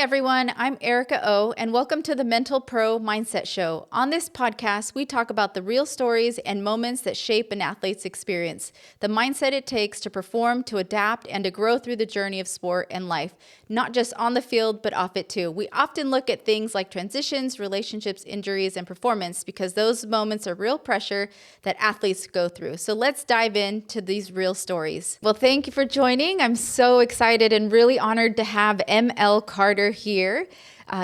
everyone, I'm Erika O, and welcome to the Mental Pro Mindset Show. On this podcast, we talk about the real stories and moments that shape an athlete's experience, the mindset it takes to perform, to adapt, and to grow through the journey of sport and life, not just on the field, but off it too. We often look at things like transitions, relationships, injuries, and performance because those moments are real pressure that athletes go through. So let's dive into these real stories. Well, thank you for joining. I'm so excited and really honored to have ML Carter here.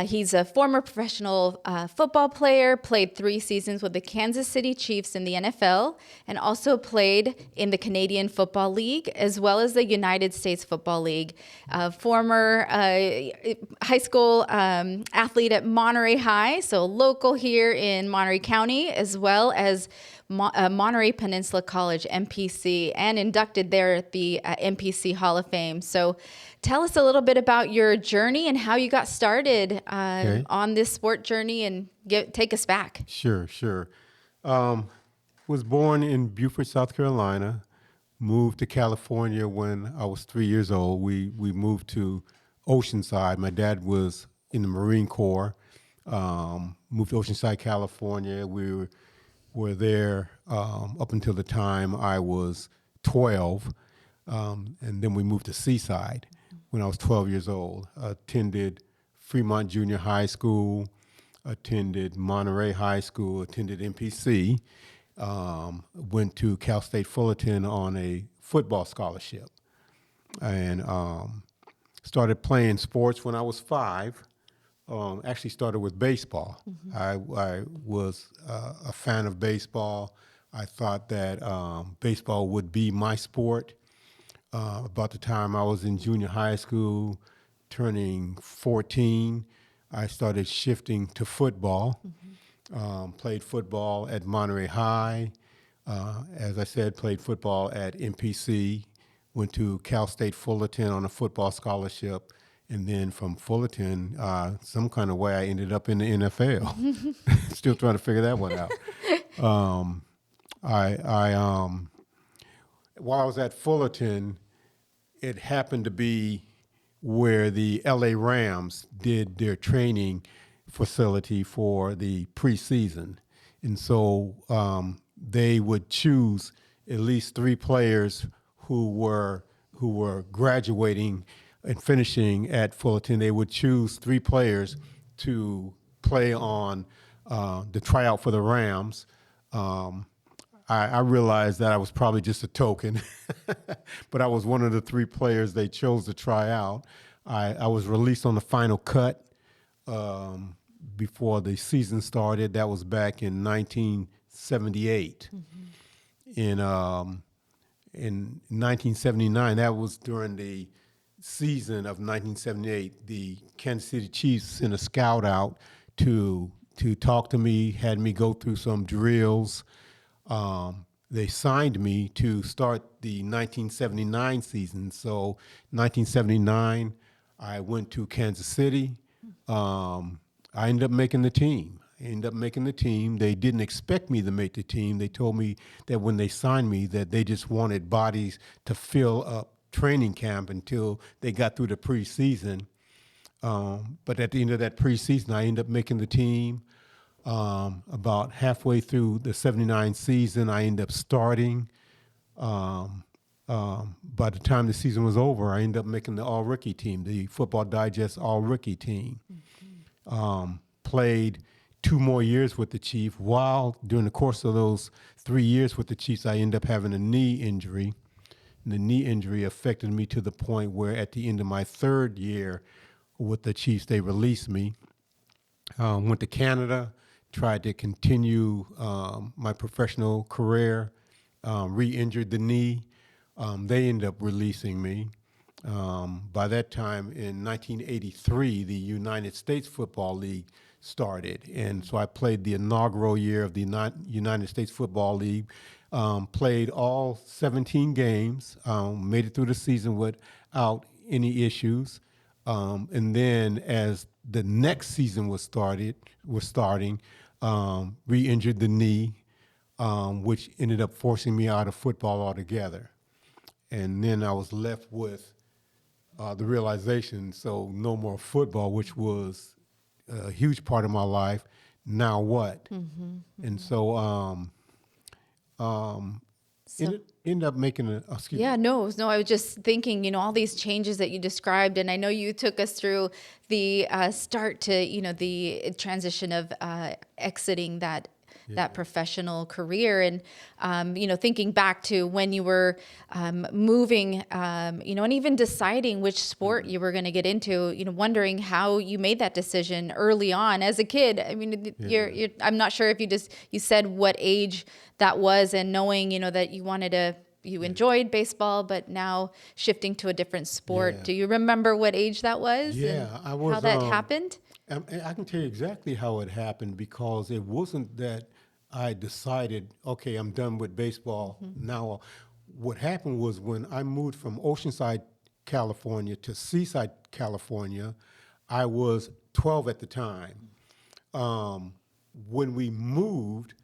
He's a former professional football player, played 3 seasons with the Kansas City Chiefs in the NFL, and also played in the Canadian Football League, as well as the United States Football League. Former high school athlete at Monterey High, so local here in Monterey County, as well as Monterey Peninsula College, MPC, and inducted there at the MPC Hall of Fame. So tell us a little bit about your journey and how you got started on this sport journey, and take us back. Sure. Was born in Beaufort, South Carolina, moved to California when I was 3 years old. We moved to Oceanside. My dad was in the Marine Corps, moved to Oceanside, California. We were there up until the time I was 12, and then we moved to Seaside when I was 12 years old. Attended Fremont Junior High School, attended Monterey High School, attended MPC, went to Cal State Fullerton on a football scholarship, and started playing sports when I was 5. Actually started with baseball. I was a fan of baseball. I thought that baseball would be my sport. About the time I was in junior high school, turning 14, I started shifting to football. Played football at Monterey High. As I said, played football at MPC. Went to Cal State Fullerton on a football scholarship. And then from Fullerton, some kind of way I ended up in the NFL. Still trying to figure that one out. While I was at Fullerton, it happened to be where the LA Rams did their training facility for the preseason. And so they would choose at least 3 players who were graduating and finishing at Fullerton. They would choose 3 players to play on the tryout for the Rams. I realized that I was probably just a token, but I was one of the 3 players they chose to try out. I was released on the final cut before the season started. That was back in 1978. In 1979, that was during the season of 1978, the Kansas City Chiefs sent a scout out to talk to me, had me go through some drills. They signed me to start the 1979 season. So 1979, I went to Kansas City. I ended up making the team. They didn't expect me to make the team. They told me that when they signed me that they just wanted bodies to fill up training camp until they got through the preseason. But at the end of that preseason, I ended up making the team. About halfway through the 79 season, I ended up starting. By the time the season was over, I ended up making the all-rookie team, the Football Digest all-rookie team. Played 2 more years with the Chiefs. While during the course of those 3 years with the Chiefs, I ended up having a knee injury. The knee injury affected me to the point where at the end of my 3rd year with the Chiefs, they released me. Went to Canada, tried to continue my professional career, re-injured the knee. They ended up releasing me. By that time, in 1983, the United States Football League started. And so I played the inaugural year of the United States Football League. Played all 17 games, made it through the season without any issues. And then as the next season was starting, re-injured the knee, which ended up forcing me out of football altogether. And then I was left with the realization. So no more football, which was a huge part of my life. Now what? And so So ended up making a excuse me. yeah, no, I was just thinking, all these changes that you described, and I know you took us through the start to, the transition of exiting that professional career, and thinking back to when you were moving, and even deciding which sport you were going to get into, wondering how you made that decision early on as a kid. I mean, I'm not sure if you said what age that was, and knowing, that you enjoyed baseball, but now shifting to a different sport. Yeah. Do you remember what age that was and Yeah, I how was. that happened? I can tell you exactly how it happened because it wasn't that I decided, okay, I'm done with baseball now. What happened was when I moved from Oceanside, California to Seaside, California, I was 12 at the time. Um, when we moved,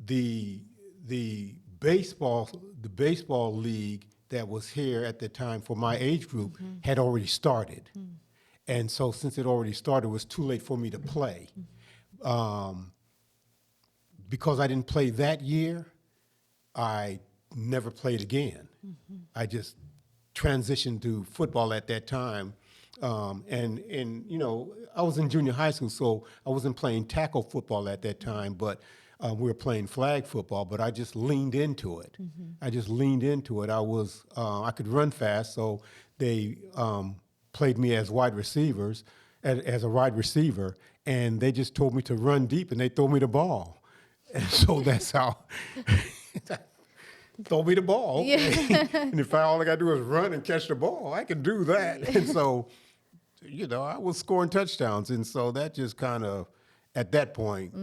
the the baseball the baseball league that was here at the time for my age group had already started, and so since it already started, it was too late for me to play. Um, because I didn't play that year, I never played again. I just transitioned to football at that time. And I was in junior high school, so I wasn't playing tackle football at that time, but we were playing flag football. But I just leaned into it. I just leaned into it. I could run fast, so they played me as wide receivers, as a wide receiver, and they just told me to run deep, and they throw me the ball. And so that's how. Throw me the ball, okay? Yeah. And if all I got to do is run and catch the ball, I can do that. And so, I was scoring touchdowns. And so that just kind of, at that point,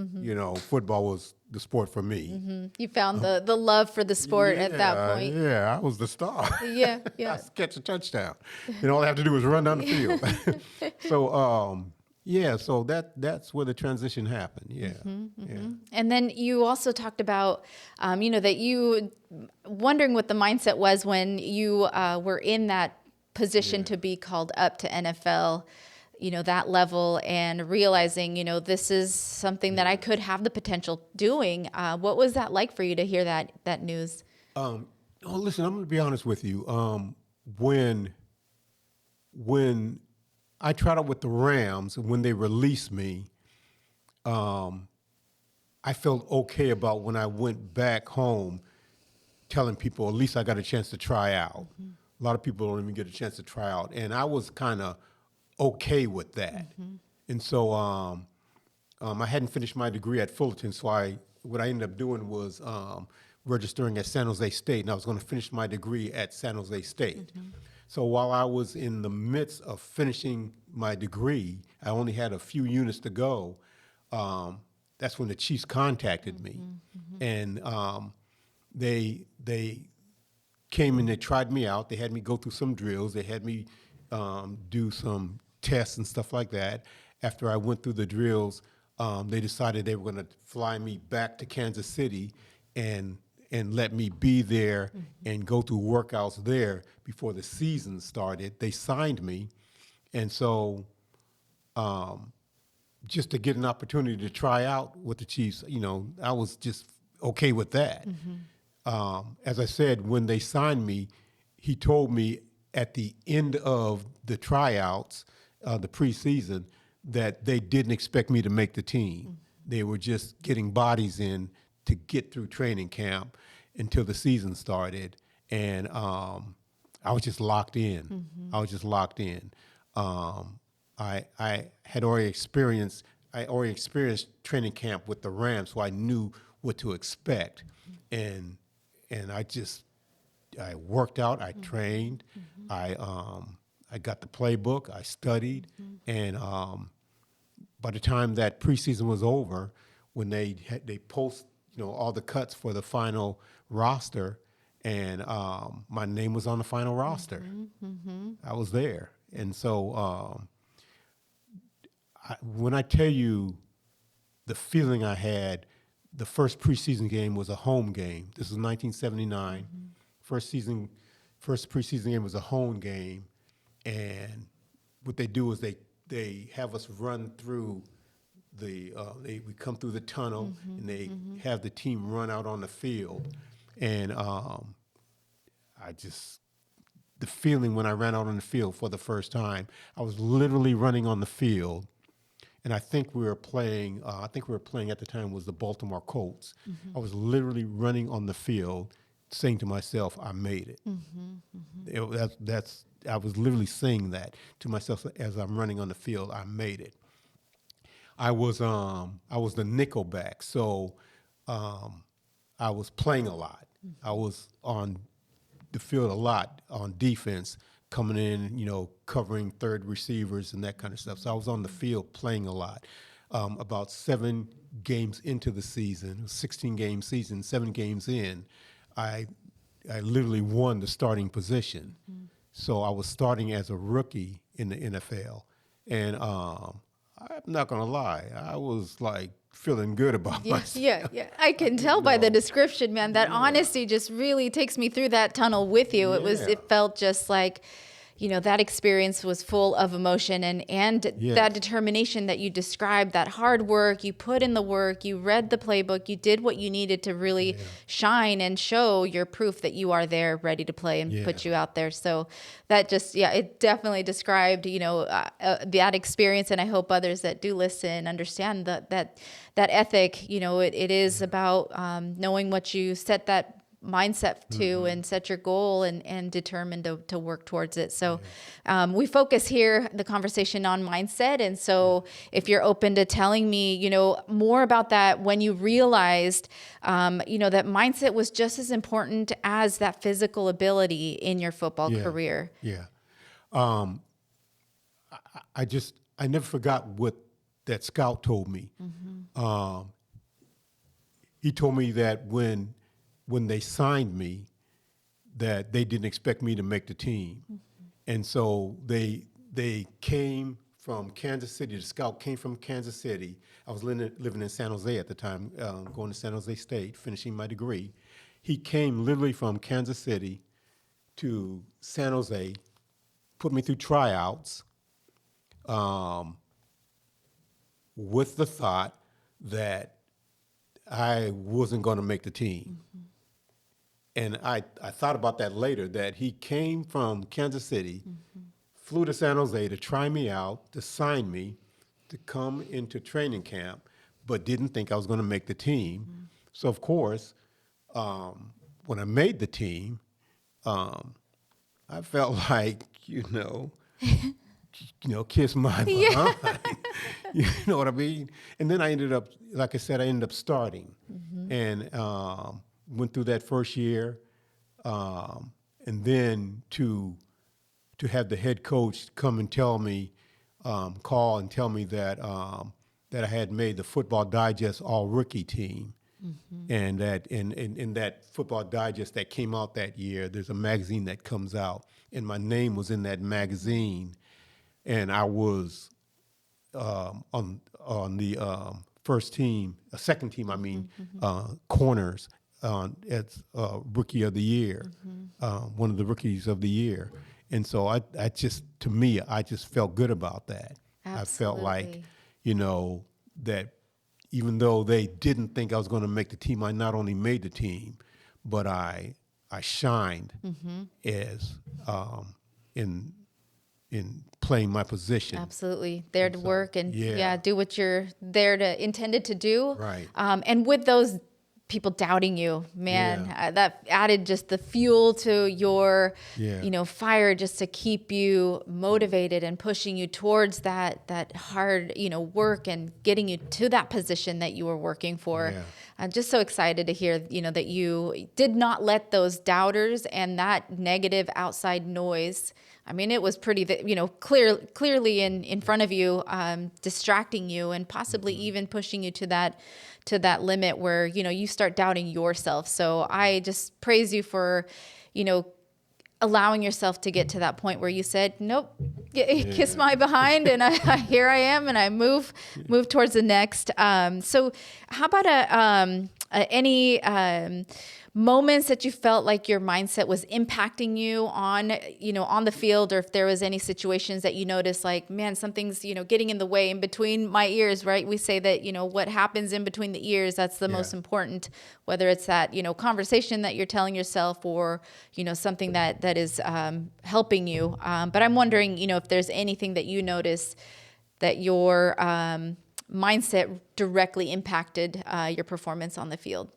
football was the sport for me. You found the love for the sport at that point. Yeah, I was the star. Yeah, I yeah. catch a touchdown. And all I have to do is run down the field. So that's where the transition happened. Yeah. Yeah. And then you also talked about, that you wondering what the mindset was when you were in that position to be called up to NFL, that level, and realizing, this is something that I could have the potential doing. What was that like for you to hear that news? Listen, I'm going to be honest with you. When I tried out with the Rams, when they released me, I felt okay about when I went back home telling people at least I got a chance to try out. A lot of people don't even get a chance to try out. And I was kind of okay with that. And so I hadn't finished my degree at Fullerton, so what I ended up doing was registering at San Jose State, and I was going to finish my degree at San Jose State. So while I was in the midst of finishing my degree, I only had a few units to go. That's when the Chiefs contacted me, and they came and they tried me out. They had me go through some drills. They had me do some tests and stuff like that. After I went through the drills, they decided they were going to fly me back to Kansas City and let me be there and go through workouts there before the season started. They signed me, and so just to get an opportunity to try out with the Chiefs, I was just okay with that. As I said, when they signed me, he told me at the end of the tryouts, the preseason, that they didn't expect me to make the team. They were just getting bodies in to get through training camp until the season started. And I was just locked in. I was just locked in. I already experienced training camp with the Rams, so I knew what to expect. And I worked out, I trained, I got the playbook, I studied, and by the time that preseason was over, when they post all the cuts for the final roster, and my name was on the final roster. I was there, and so when I tell you the feeling I had, the first preseason game was a home game. This was 1979. First preseason game was a home game, and what they do is they have us run through we come through the tunnel, and they have the team run out on the field, and the feeling when I ran out on the field for the first time, I was literally running on the field, and I think we were playing. I think we were playing at the time was the Baltimore Colts. I was literally running on the field, saying to myself, "I made it." I was literally saying that to myself as I'm running on the field. I made it. I was the nickelback, so I was playing a lot. I was on the field a lot on defense, coming in, covering third receivers and that kind of stuff. So I was on the field playing a lot. About 7 games into the season, 16-game season, 7 games in, I literally won the starting position. So I was starting as a rookie in the NFL, and I'm not gonna lie, I was like feeling good about myself. Yeah. I can tell by the description, man. That honesty just really takes me through that tunnel with you. It felt just like, that experience was full of emotion and that determination that you described, that hard work, you put in the work, you read the playbook, you did what you needed to really shine and show your proof that you are there ready to play and put you out there. So that just, it definitely described, that experience. And I hope others that do listen understand that ethic, it is about knowing what you set that mindset to and set your goal and determined to work towards it. So we focus here the conversation on mindset. And so if you're open to telling me, more about that, when you realized, that mindset was just as important as that physical ability in your football career. Yeah. I never forgot what that scout told me. He told me that when they signed me, that they didn't expect me to make the team. And so they came from Kansas City. The scout came from Kansas City. I was living in San Jose at the time, going to San Jose State, finishing my degree. He came literally from Kansas City to San Jose, put me through tryouts, with the thought that I wasn't going to make the team. And I thought about that later, that he came from Kansas City, flew to San Jose to try me out, to sign me, to come into training camp, but didn't think I was going to make the team. So, of course, when I made the team, I felt like, kiss my behind. You know what I mean? And then I ended up, like I said, starting. And went through that first year, and then to have the head coach come and tell me, call and tell me that I had made the Football Digest All Rookie team, and that in that Football Digest that came out that year, there's a magazine that comes out, and my name was in that magazine, and I was on the first team, second team, corners. As rookie of the year, one of the rookies of the year. And so I just felt good about that. Absolutely. I felt like, that even though they didn't think I was going to make the team, I not only made the team, but I shined as in playing my position. Absolutely. There to work and do what you're there to intended to do. Right. And with those people doubting you, man, that added just the fuel to your, fire, just to keep you motivated and pushing you towards that hard, work and getting you to that position that you were working for. Yeah. I'm just so excited to hear, that you did not let those doubters and that negative outside noise. I mean, it was pretty, clearly in front of you, distracting you and possibly even pushing you to that limit where, you start doubting yourself. So I just praise you for, allowing yourself to get to that point where you said, nope, kiss my behind, and here I am, and I move towards the next. So how about Any moments that you felt like your mindset was impacting you on, on the field, or if there was any situations that you noticed like, man, something's, getting in the way in between my ears, right? We say that, what happens in between the ears, that's the most important, whether it's that, conversation that you're telling yourself or, something that is helping you. But I'm wondering, if there's anything that you notice that your mindset directly impacted your performance on the field.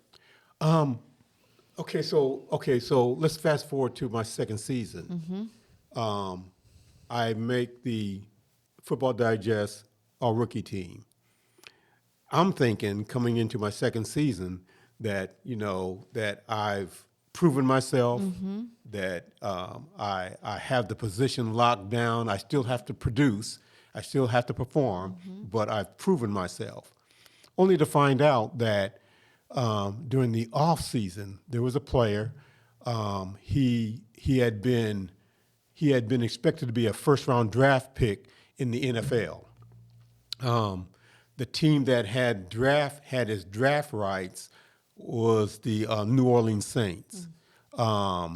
Okay, so let's fast forward to my second season. I make the Football Digest All-Rookie team. I'm thinking coming into my second season that, that I've proven myself, that I have the position locked down. I still have to produce. I still have to perform, but I've proven myself. Only to find out that during the off season, there was a player. He had been expected to be a first round draft pick in the NFL. The team that had his draft rights was the New Orleans Saints. I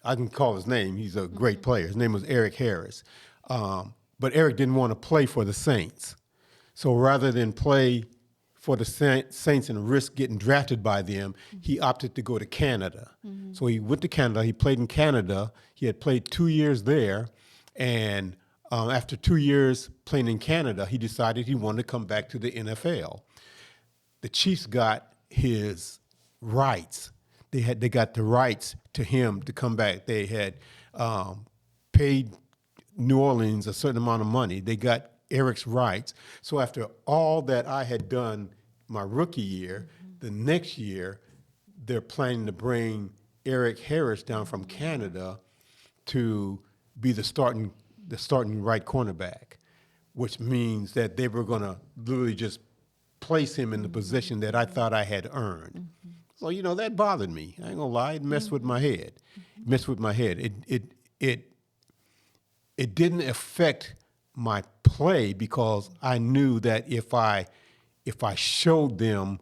can call his name. He's a great player. His name was Eric Harris. But Eric didn't want to play for the Saints. So rather than play for the Saints and risk getting drafted by them, he opted to go to Canada. So he went to Canada. He played in Canada. He had played 2 years there. And after 2 years playing in Canada, he decided he wanted to come back to the NFL. The Chiefs got his rights. They got the rights to him to come back. They had paid New Orleans a certain amount of money. They got Eric's rights. So after all that I had done my rookie year, the next year they're planning to bring Eric Harris down from Canada to be the starting right cornerback, which means that they were going to literally just place him in the position that I thought I had earned. So, that bothered me. I ain't gonna lie, it messed with my head. It messed with my head. It didn't affect my play because I knew that if I showed them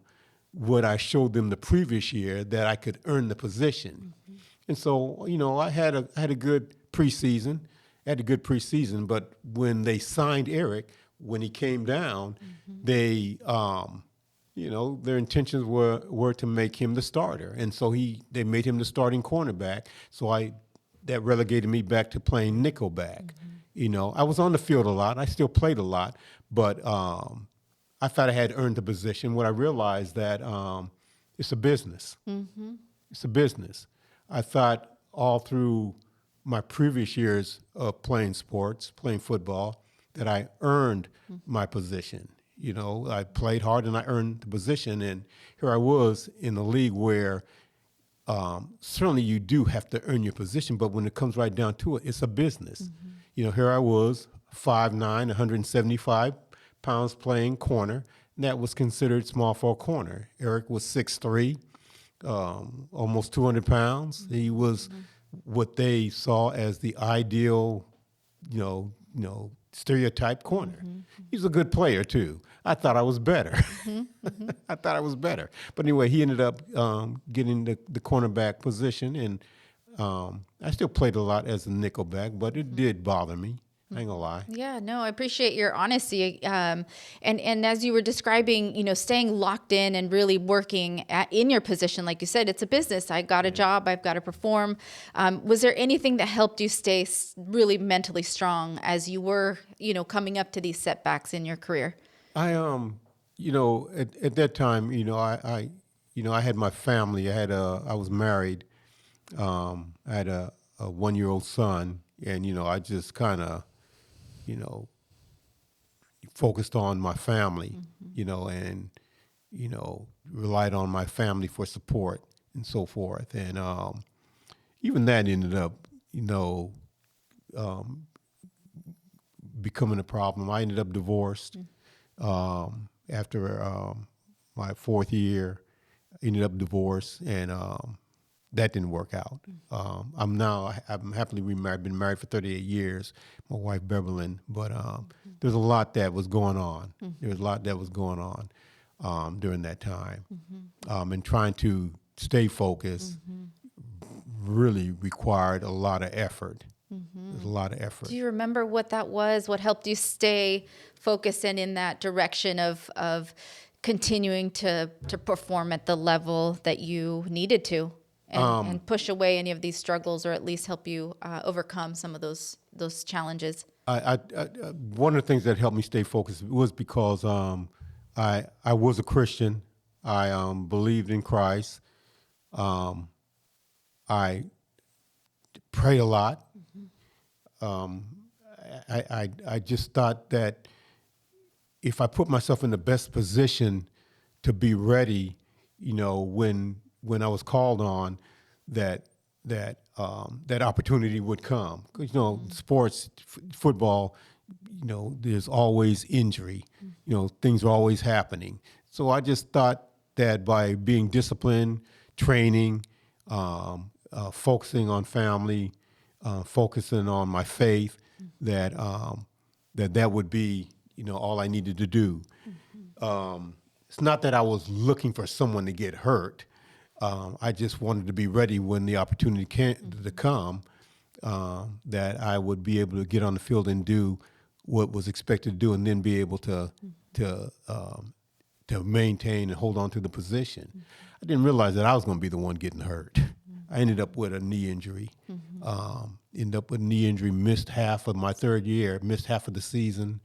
what I showed them the previous year, that I could earn the position. And so, I had a good preseason. But when they signed Eric, when he came down, they their intentions were to make him the starter. And so they made him the starting cornerback. So that relegated me back to playing nickelback. I was on the field a lot. I still played a lot, but I thought I had earned the position. What I realized that it's a business. It's a business. I thought all through my previous years of playing football, that I earned my position. I played hard and I earned the position. And here I was in a league where certainly you do have to earn your position, but when it comes right down to it, it's a business. Here I was, 5'9", 175 pounds playing corner, and that was considered small for a corner. Eric was 6'3", almost 200 pounds. He was what they saw as the ideal, stereotype corner. He's a good player too. I thought I was better. I thought I was better. But anyway, he ended up getting the cornerback position, and I still played a lot as a nickelback, but it did bother me. I ain't gonna lie. Yeah, no, I appreciate your honesty. And as you were describing, staying locked in and really working in your position, like you said, it's a business. I got a job. I've got to perform. Was there anything that helped you stay really mentally strong as you were, coming up to these setbacks in your career? I at that time, I had my family. I was married. I had a 1-year-old son, and I just kind of focused on my family, and relied on my family for support and so forth. And even that ended up, becoming a problem. I ended up divorced after my fourth year. Ended up divorced, and that didn't work out. I'm happily remarried. Been married for 38 years. My wife Beverlyn, but there's a lot that was going on. There was a lot that was going on. during that time. And trying to stay focused really required a lot of effort. There's a lot of effort. Do you remember what that was? What helped you stay focused and in that direction of continuing to perform at the level that you needed to, and push away any of these struggles, or at least help you overcome some of those challenges? One of the things that helped me stay focused was because I was a Christian. I believed in Christ. I prayed a lot. I just thought that if I put myself in the best position to be ready, when I was called on, that opportunity would come. 'Cause, sports, football, there's always injury. Things are always happening. So I just thought that by being disciplined, training, focusing on family, focusing on my faith, that would be all I needed to do. It's not that I was looking for someone to get hurt. I just wanted to be ready when the opportunity to come, that I would be able to get on the field and do what was expected to do, and then be able to maintain and hold on to the position. I didn't realize that I was going to be the one getting hurt. I ended up with a knee injury. Missed half of my third year, missed half of the season.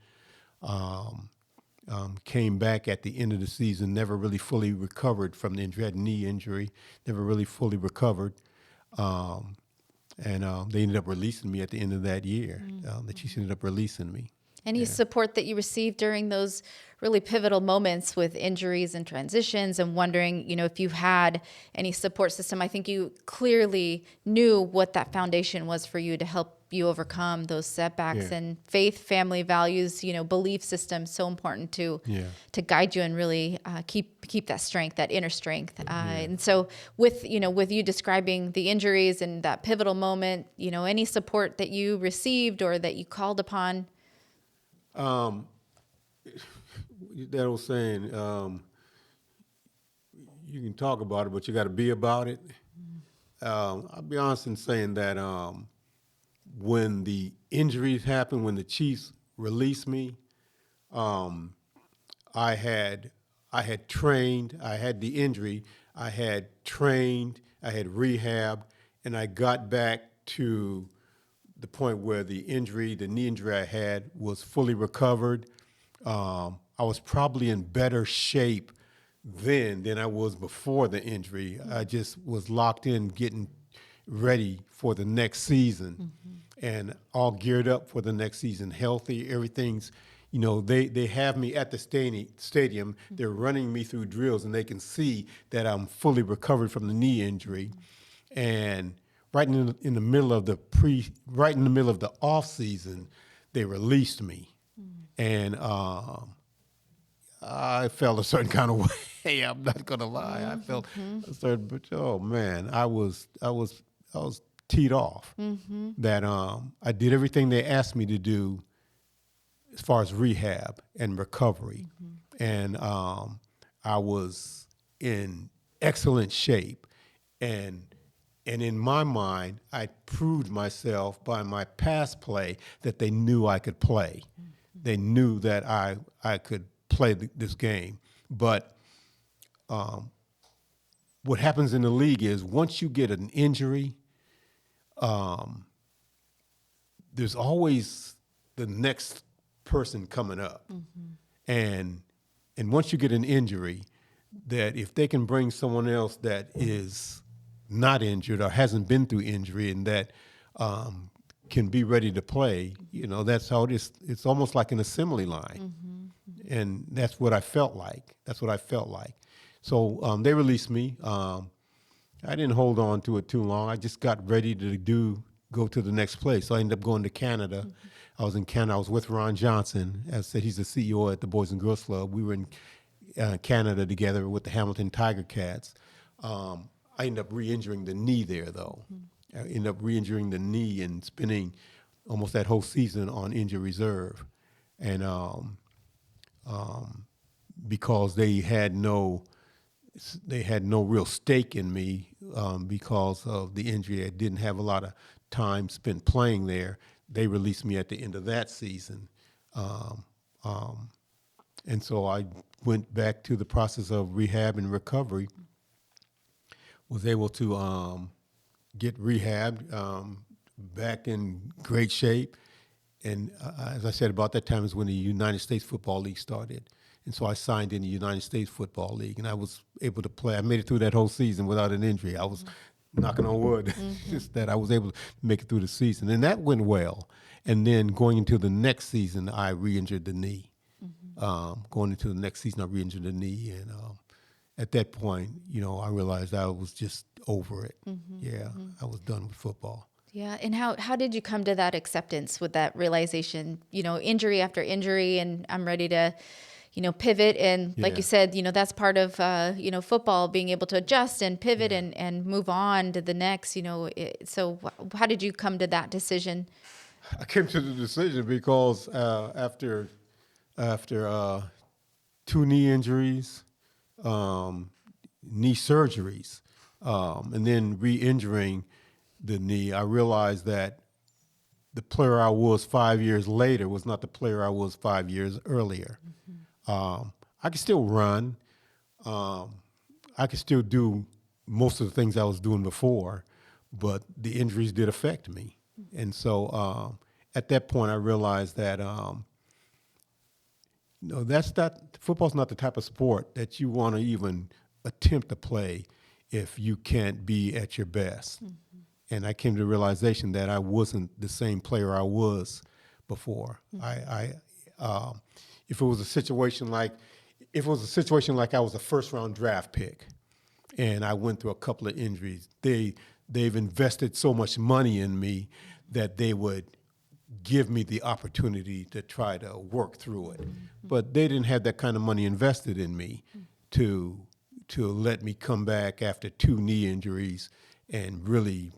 Came back at the end of the season, never really fully recovered from the injury. Had a knee injury, never really fully recovered. And they ended up releasing me at the end of that year. The Chiefs ended up releasing me. Any support that you received during those really pivotal moments with injuries and transitions, and wondering, if you had any support system? I think you clearly knew what that foundation was for you to help you overcome those setbacks, and faith, family, values, belief system, so important to guide you and really keep that strength, that inner strength. And so with you describing the injuries and that pivotal moment, any support that you received or that you called upon? That old saying, you can talk about it, but you got to be about it. I'll be honest in saying that when the injuries happened, when the Chiefs released me, I had trained. I had the injury. I had trained. I had rehab, and I got back to the point where the knee injury I had, was fully recovered. I was probably in better shape then than I was before the injury. I just was locked in, getting ready for the next season, and all geared up for the next season, healthy. Everything's, they have me at the stadium. They're running me through drills, and they can see that I'm fully recovered from the knee injury. And right in the middle of the off season, they released me, and I felt a certain kind of way. I'm not gonna lie. I felt a certain, but oh man, I was teed off. That I did everything they asked me to do as far as rehab and recovery, and I was in excellent shape, and in my mind, I proved myself by my past play that they knew I could play. They knew that I could play this game. But what happens in the league is once you get an injury, there's always the next person coming up. And once you get an injury, that if they can bring someone else that is not injured or hasn't been through injury and that can be ready to play, that's how it is. It's almost like an assembly line. And that's what I felt like. So they released me. I didn't hold on to it too long. I just got ready to go to the next place. So I ended up going to Canada. I was in Canada. I was with Ron Johnson. As I said, he's the CEO at the Boys and Girls Club. We were in Canada together with the Hamilton Tiger Cats. I ended up re-injuring the knee there, though. I ended up re-injuring the knee and spending almost that whole season on injured reserve. And because they had no real stake in me because of the injury. I didn't have a lot of time spent playing there. They released me at the end of that season. Um, um, and so I went back to the process of rehab and recovery, was able to get rehabbed, back in great shape. And as I said, about that time is when the United States Football League started. And so I signed in the United States Football League, and I was able to play. I made it through that whole season without an injury. I was knocking on wood, just that I was able to make it through the season. And that went well. And then going into the next season, I re-injured the knee. Going into the next season, I re-injured the knee. And at that point, I realized I was just over it. Yeah, I was done with football. Yeah. And how did you come to that acceptance with that realization, injury after injury, and I'm ready to, pivot. And like you said, that's part of, football, being able to adjust and pivot and move on to the next, so how did you come to that decision? I came to the decision because after two knee injuries, knee surgeries, and then re-injuring the knee, I realized that the player I was 5 years later was not the player I was 5 years earlier. I could still run. I could still do most of the things I was doing before, but the injuries did affect me. And so at that point, I realized that football's not the type of sport that you want to even attempt to play if you can't be at your best. And I came to the realization that I wasn't the same player I was before. If it was a situation like I was a first round draft pick, and I went through a couple of injuries, they've invested so much money in me that they would give me the opportunity to try to work through it. But they didn't have that kind of money invested in me to let me come back after two knee injuries and really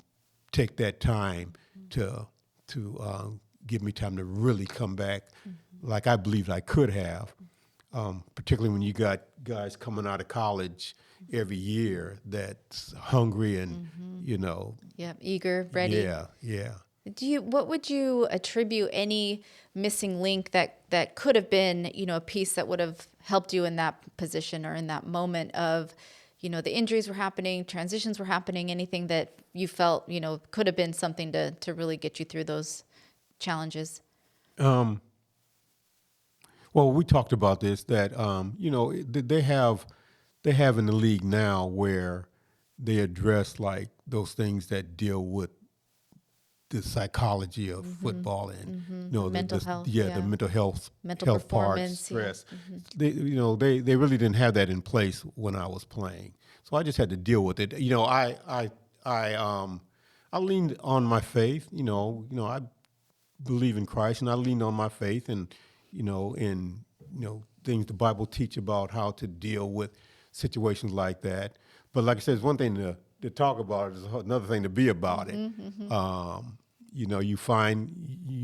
take that time to give me time to really come back like I believed I could have, particularly when you got guys coming out of college every year that's hungry and, Eager, ready. Yeah. What would you attribute any missing link that could have been, a piece that would have helped you in that position or in that moment of, the injuries were happening, transitions were happening, anything that you felt, could have been something to really get you through those challenges? Well, we talked about this, that, they have in the league now where they address like those things that deal with the psychology of football and Mental health, the mental health part, performance, stress. They really didn't have that in place when I was playing, so I just had to deal with it. I leaned on my faith. I believe in Christ, and I leaned on my faith, and in things the Bible teach about how to deal with situations like that. But like I said, it's one thing to talk about it, it's another thing to be about it. You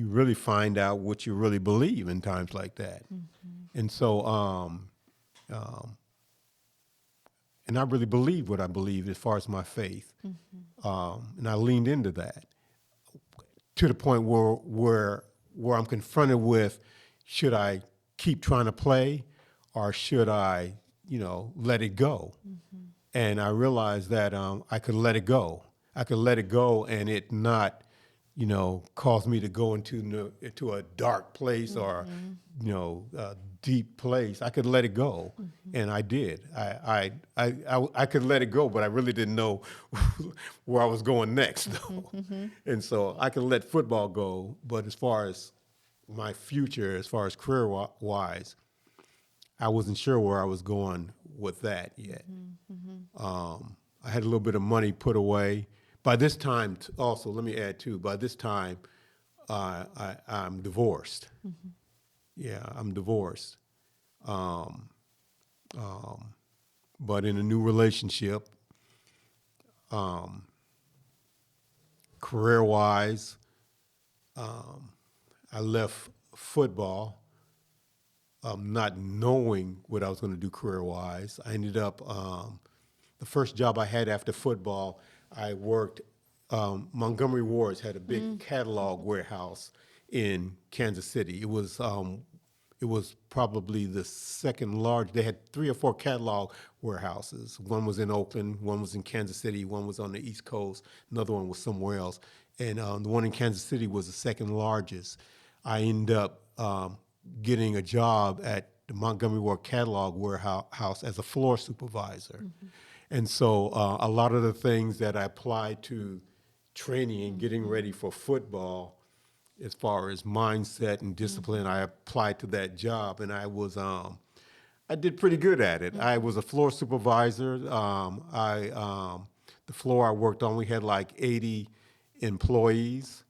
really find out what you really believe in times like that. And so, and I really believe what I believe as far as my faith. And I leaned into that to the point where I'm confronted with, should I keep trying to play or should I, let it go? And I realized that I could let it go. I could let it go and it not, cause me to go into a dark place or, a deep place. I could let it go, and I did. I could let it go, but I really didn't know where I was going next, though. And so I could let football go, but as far as my future, as far as career-wise, I wasn't sure where I was going with that yet. I had a little bit of money put away. By this time, also, let me add too, by this time, I'm divorced. Yeah, I'm divorced. But in a new relationship, career-wise, I left football not knowing what I was going to do career-wise. I ended up, the first job I had after football, I worked, Montgomery Ward's had a big catalog warehouse in Kansas City. It was probably the second large. They had 3 or 4 catalog warehouses. One was in Oakland, one was in Kansas City, one was on the East Coast, another one was somewhere else. And the one in Kansas City was the second largest. I ended up getting a job at the Montgomery Ward catalog warehouse as a floor supervisor. And so a lot of the things that I applied to training and getting ready for football, as far as mindset and discipline, I applied to that job, and I did pretty good at it. I was a floor supervisor. The floor I worked on, we had like 80 employees,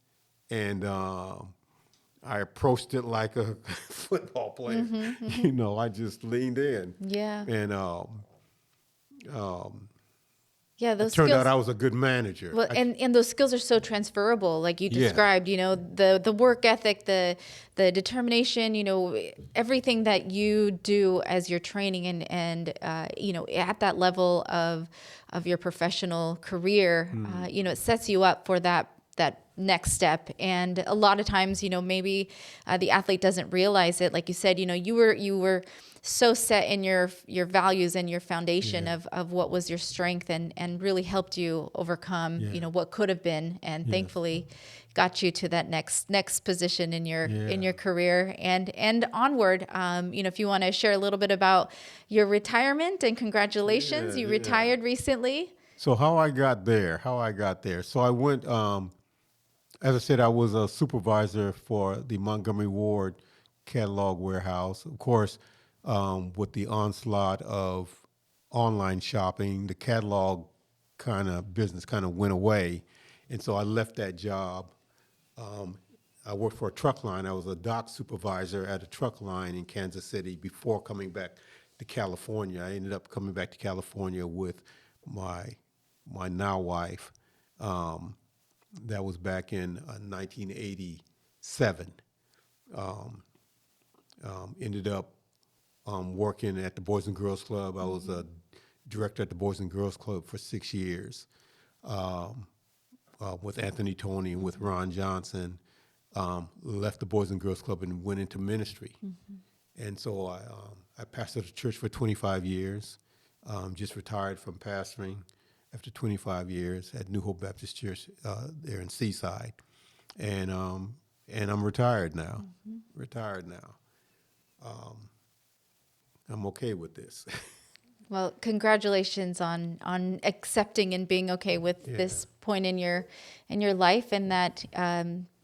and I approached it like a football player. I just leaned in. Yeah. And Yeah, it those turned skills. out I was a good manager. Well, and those skills are so transferable, like you Yeah. described. The work ethic, the determination. Everything that you do as you're training and at that level of your professional career, it sets you up for that next step. And a lot of times, maybe the athlete doesn't realize it. Like you said, you were so set in your values and your foundation of what was your strength and really helped you overcome, what could have been, and thankfully got you to that next position in your career and onward. If you want to share a little bit about your retirement, and congratulations, you retired recently. So how I got there. So I went, as I said, I was a supervisor for the Montgomery Ward catalog warehouse. Of course, with the onslaught of online shopping, the catalog kind of business kind of went away. And so I left that job. I worked for a truck line. I was a dock supervisor at a truck line in Kansas City before coming back to California. I ended up coming back to California with my now wife. That was back in 1987. Ended up working at the Boys and Girls Club. I was a director at the Boys and Girls Club for 6 years with Anthony Tony and with Ron Johnson. Left the Boys and Girls Club and went into ministry. And so I pastored a church for 25 years, just retired from pastoring after 25 years at New Hope Baptist Church there in Seaside. And I'm retired now. I'm okay with this. Well, congratulations on accepting and being okay with this point in your life, and that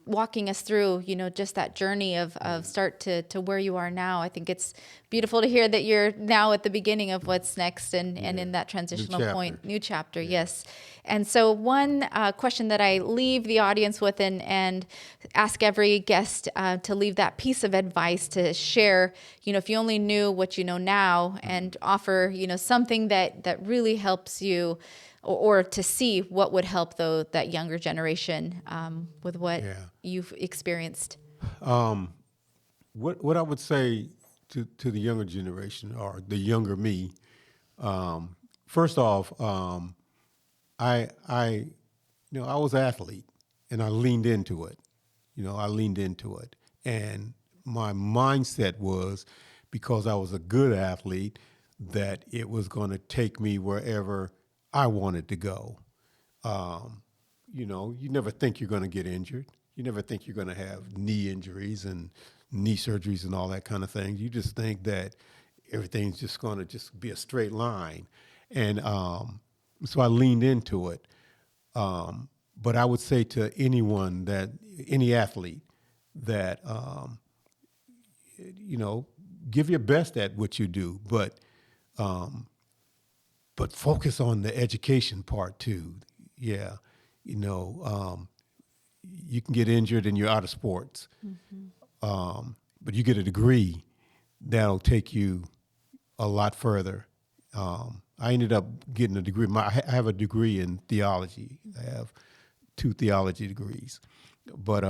walking us through, just that journey of start to where you are now. I think it's beautiful to hear that you're now at the beginning of what's next and in that transitional point, new chapter. Yes. And so one question that I leave the audience with and ask every guest to leave that piece of advice to share, if you only knew what you know now, and offer, something that really helps you, or to see what would help that younger generation with what you've experienced. What I would say to the younger generation, or the younger me, first off, I was an athlete, and I leaned into it. And my mindset was, because I was a good athlete, that it was going to take me wherever I wanted to go. You never think you're going to get injured. You never think you're going to have knee injuries and knee surgeries and all that kind of thing. You just think that everything's just going to just be a straight line. And so I leaned into it. But I would say to any athlete, that, give your best at what you do, but focus on the education part too. Yeah. You can get injured and you're out of sports. But you get a degree that'll take you a lot further. I ended up getting a degree. I have a degree in theology. I have 2 theology degrees. But,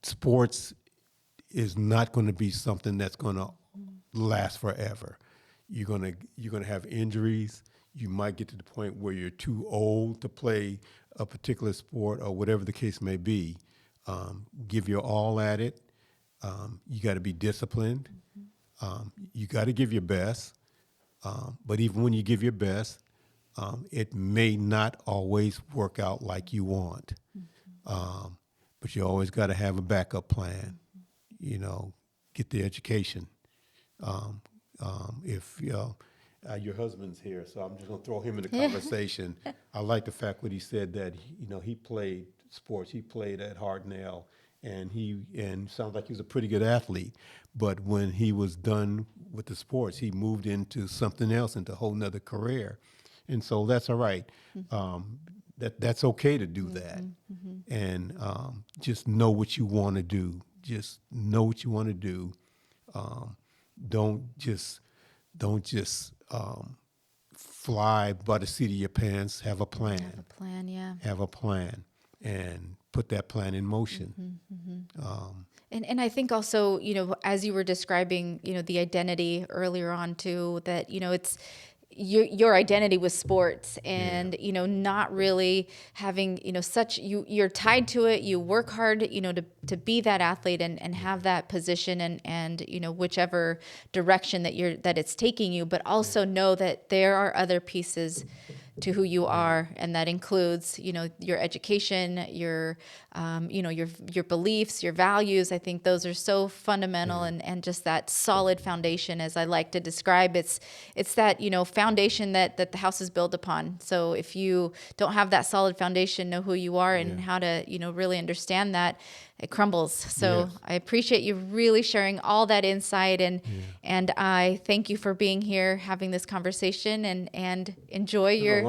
sports is not going to be something that's going to last forever. You're gonna have injuries. You might get to the point where you're too old to play a particular sport or whatever the case may be. Give your all at it. You got to be disciplined. You got to give your best. But even when you give your best, it may not always work out like you want. But you always got to have a backup plan. You know, get the education. If your husband's here, so I'm just gonna throw him in the conversation. I like the fact what he said that he played sports. He played at Hartnell, and sounds like he was a pretty good athlete. But when he was done with the sports, he moved into something else, into a whole nother career, and so that's all right. That's okay to do that, and just know what you want to do. Just know what you want to do. Don't just fly by the seat of your pants. Have a plan. Have a plan, yeah. Have a plan, and put that plan in motion. And I think also, as you were describing, the identity earlier on too, that, it's your identity was sports and, not really having, you're tied to it. You work hard, to be that athlete and have that position and, whichever direction that it's taking you, but also know that there are other pieces to who you are. And that includes, your education, your beliefs, your values. I think those are so fundamental and just that solid foundation, as I like to describe. It's that, foundation that the house is built upon. So if you don't have that solid foundation, know who you are and how to, really understand that, it crumbles. So I appreciate you really sharing all that insight and I thank you for being here, having this conversation and enjoy your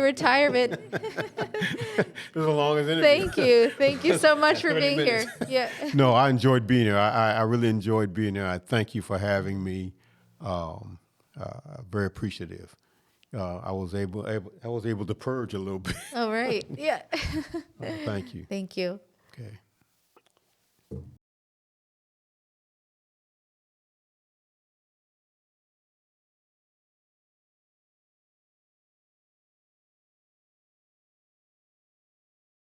retirement. This is the longest interview. Thank you so much for being here. Yeah. No, I enjoyed being here. I really enjoyed being here. I thank you for having me. Very appreciative. I was able to purge a little bit. All right. Yeah. Thank you. Thank you. Okay.